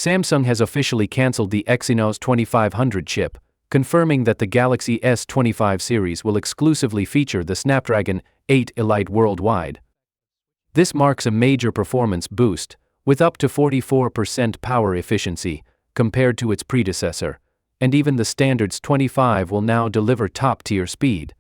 Samsung has officially cancelled the Exynos 2500 chip, confirming that the Galaxy S25 series will exclusively feature the Snapdragon 8 Elite worldwide. This marks a major performance boost, with up to 44% power efficiency, compared to its predecessor, and even the standard S25 will now deliver top-tier speed.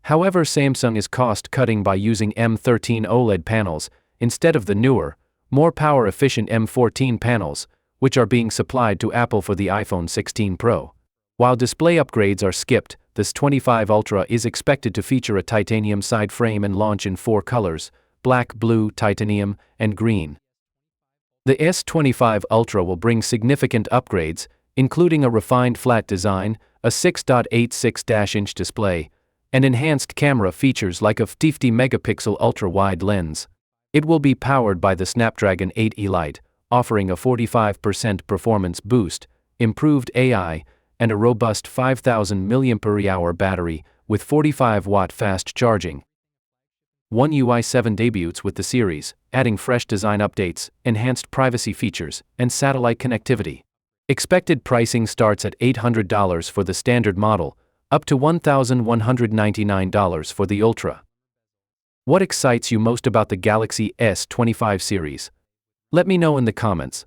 However, Samsung is cost-cutting by using M13 OLED panels instead of the newer, more power-efficient M14 panels, which are being supplied to Apple for the iPhone 16 Pro. While display upgrades are skipped, the S25 Ultra is expected to feature a titanium side frame and launch in 4 colors: black, blue, titanium, and green. The S25 Ultra will bring significant upgrades, including a refined flat design, a 6.86-inch display, and enhanced camera features like a 50-megapixel ultra-wide lens. It will be powered by the Snapdragon 8 Elite, offering a 45% performance boost, improved AI, and a robust 5000 milliampere-hour battery with 45-watt fast charging. One UI 7 debuts with the series, adding fresh design updates, enhanced privacy features, and satellite connectivity. Expected pricing starts at $800 for the standard model, up to $1,199 for the Ultra. What excites you most about the Galaxy S25 series? Let me know in the comments.